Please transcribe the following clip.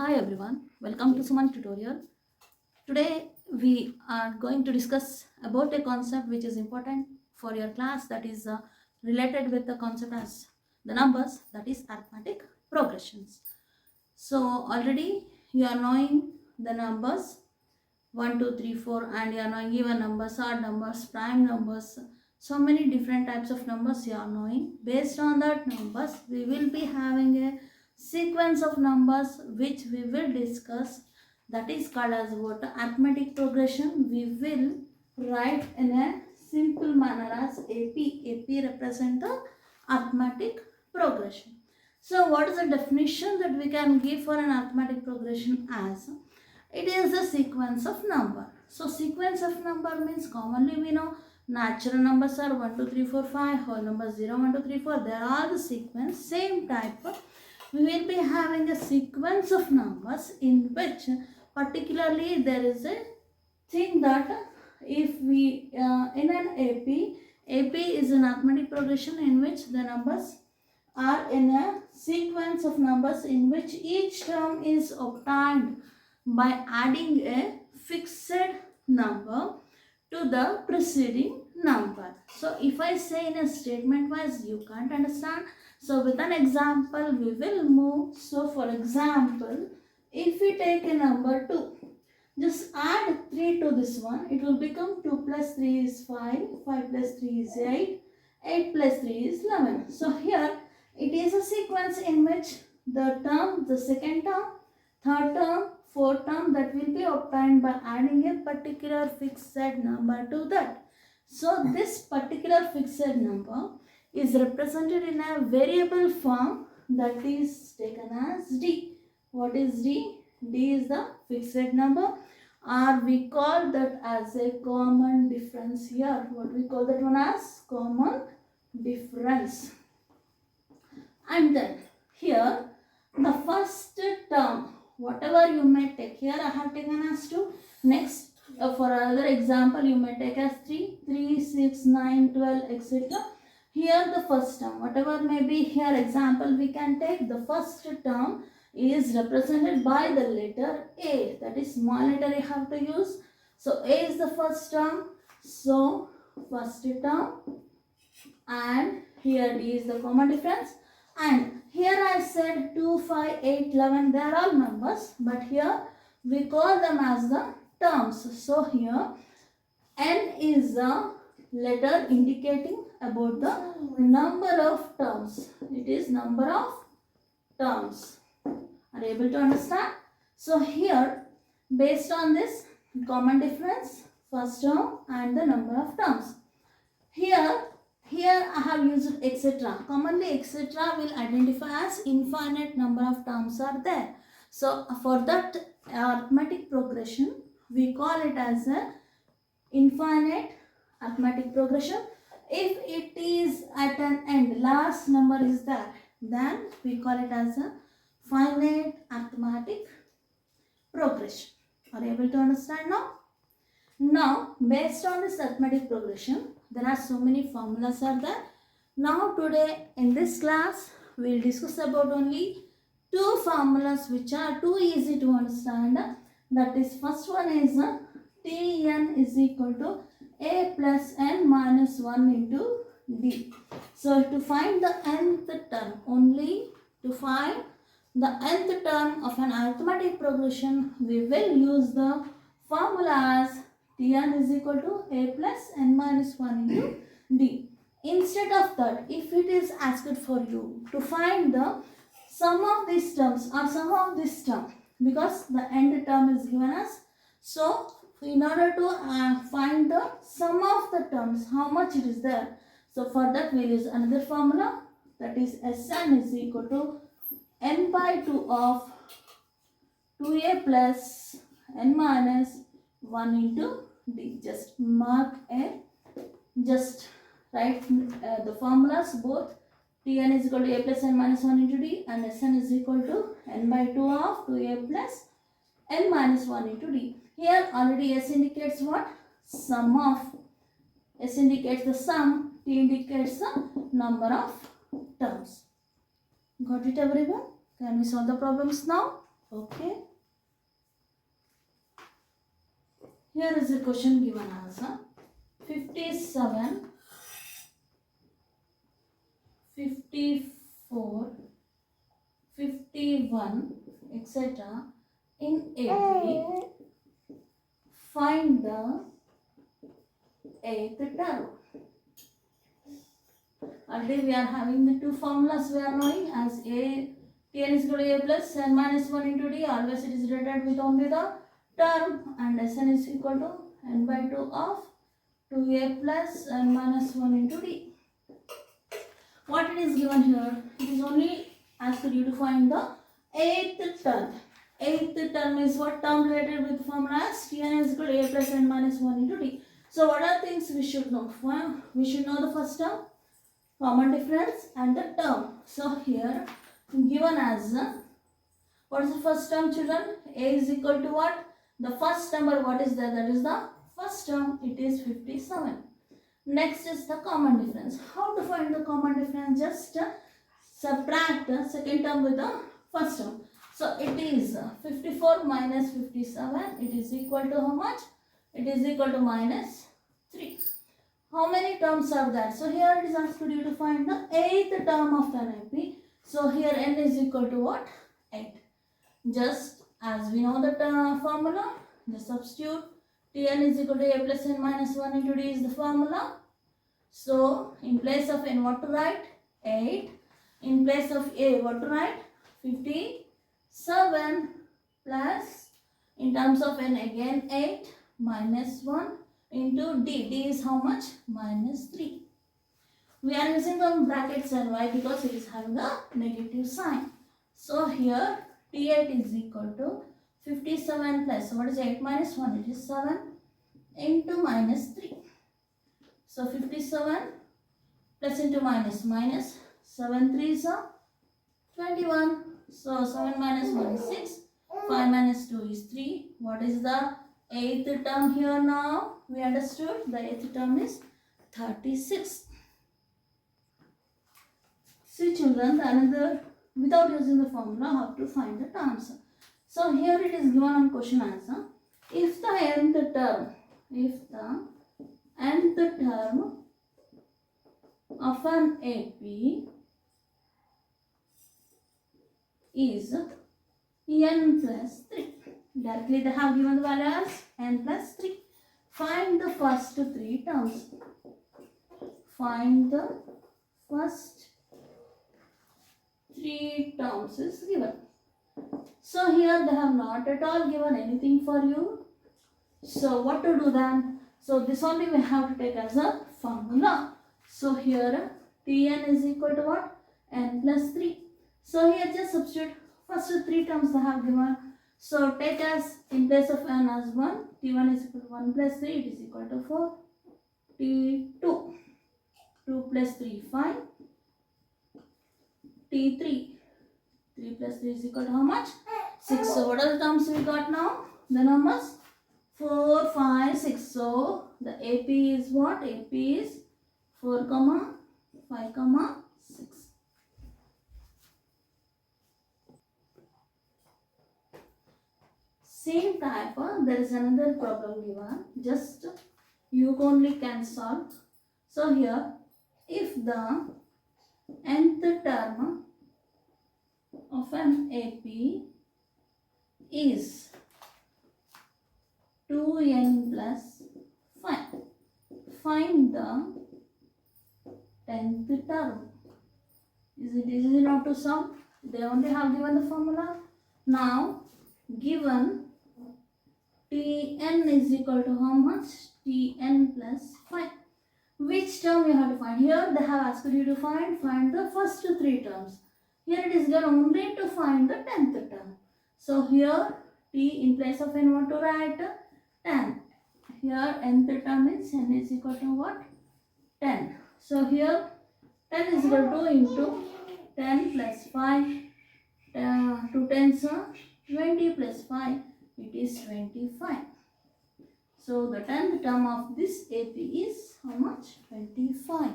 Hi everyone, welcome to SUMANTH tutorial. Today we are going to discuss about a concept which is important for your class, that is related with the concept as the numbers, that is arithmetic progressions. So already you are knowing the numbers 1, 2, 3, 4, and you are knowing even numbers, odd numbers, prime numbers, so many different types of numbers you are knowing. Based on that numbers we will be having a sequence of numbers which we will discuss, that is called as what arithmetic progression. We will write in a simple manner as AP represent the arithmetic progression. So what is the definition that we can give for an arithmetic progression as? It is the sequence of number. So sequence of number means commonly we know natural numbers are 1, 2, 3, 4, 5, whole numbers 0, 1, 2, 3, 4. They are all the sequence, same type. We will be having a sequence of numbers in which particularly there is a thing that if we in an AP is an arithmetic progression in which the numbers are in a sequence of numbers in which each term is obtained by adding a fixed number to the preceding number. So if I say in a statement wise, you can't understand. So with an example we will move. So for example, if we take a number 2, just add 3 to this one, it will become 2 plus 3 is 5, 5 plus 3 is 8, 8 plus 3 is 11. So here it is a sequence in which the second term, third term, fourth term, that will be obtained by adding a particular fixed number to that. So this particular fixed number is represented in a variable form, that is taken as D. What is D? D is the fixed number, or we call that as a common difference here. What we call that one as? Common difference. And then here the first term, whatever you may take, here I have taken as 2. Next for another example you may take as 3, 3, 6, 9, 12, etc. Here the first term, whatever may be, here example we can take the first term is represented by the letter A, that is small letter you have to use. So A is the first term, so first term, and here D is the common difference. And here I said 2, 5, 8, 11, they are all numbers, but here we call them as the terms. So here N is the letter indicating about the number of terms. It is number of terms. Are you able to understand? So here based on this common difference, first term and the number of terms. Here I have used etc. Commonly etc. will identify as infinite number of terms are there. So for that arithmetic progression we call it as a infinite arithmetic progression. If it is at an end, last number is there, then we call it as a finite arithmetic progression. Are you able to understand now? Now based on this arithmetic progression, there are so many formulas are there. Now today in this class we will discuss about only 2 formulas which are too easy to understand. That is, first one is Tn is equal to A plus N minus 1 into D. So to find the nth term, only to find the nth term of an arithmetic progression, we will use the formula as Tn is equal to A plus N minus 1 into D. Instead of that, if it is asked for you to find the sum of these terms or sum of this term, because the end term is given us, so in order to find the sum of the terms, how much it is there, so for that we will use another formula, that is Sn is equal to n by 2 of 2a plus n minus 1 into D. Just mark a, just write the formulas both. Tn is equal to A plus n minus 1 into D, and Sn is equal to n by 2 of 2a plus n minus 1 into D. Here already S indicates what? Sum of. S indicates the sum, T indicates the number of terms. Got it everyone? Can we solve the problems now? Okay. Here is a question given answer. 57, 54, 51, etc. in AP. Find the eighth term. Already we are having the two formulas we are knowing as a Tn is equal to a plus n minus 1 into d. Always it is related with only the term, and Sn is equal to n by 2 of 2a plus n minus 1 into d. What it is given here? It is only asked you to find the eighth term. Eighth term is what term related with formula as Tn is equal to a plus n minus 1 into d. So what are things we should know? We should know the first term, common difference, and the term. So here given as what is the first term, children? A is equal to what? The first number what is there? That is the first term. It is 57. Next is the common difference. How to find the common difference? Just subtract the second term with the first term. So it is 54 minus 57. It is equal to how much? It is equal to minus 3. How many terms are there? So here it is asked you to find the eighth term of the AP. So here n is equal to what? 8. Just as we know the formula, just substitute. Tn is equal to a plus n minus 1 into d is the formula. So in place of n what to write? 8. In place of a what to write? 57 plus, in terms of n again 8 minus 1 into d. D is how much? Minus 3. We are using the brackets and why? Because it is having a negative sign. So here T8 is equal to 57 plus, so what is 8 minus 1? It is 7 into minus 3. So 57 plus into minus, minus 7 3s are 21. So 7 minus 1 is 6. 5 minus 2 is 3. What is the eighth term here now? We understood the eighth term is 36. See children, another, without using the formula, how to find the terms. So here it is given on question answer. If the nth term of an AP is n plus 3. Directly they have given the value as n plus 3. Find the first three terms. Find the first three terms is given. So here they have not at all given anything for you. So what to do then? So this only we have to take as a formula. So here Tn is equal to what? N plus 3. So here just substitute first three terms they have given. So take as in place of n as 1. T1 is equal to 1 plus 3. It is equal to 4. T2. 2 plus 3 5. T3. 3 plus 3 is equal to how much? 6. So what are the terms we got now? The numbers 4, 5, 6. So the AP is what? AP is 4, 5, 6. Same type, there is another problem given. Just you only can solve. So here, if the nth term of an AP is 2n plus 5, find the 10th term. Is it easy enough to solve? They only have given the formula. Now, given Tn is equal to how much? Tn plus 5. Which term you have to find? Here they have asked you to find the first three terms. Here it is given only to find the 10th term. So here t in place of n what to write? 10. Here nth term is n is equal to what? 10. So here 10 is equal to into 10 plus 5. 2 tens are 20 plus 5. It is 25. So the 10th term of this AP is how much? 25.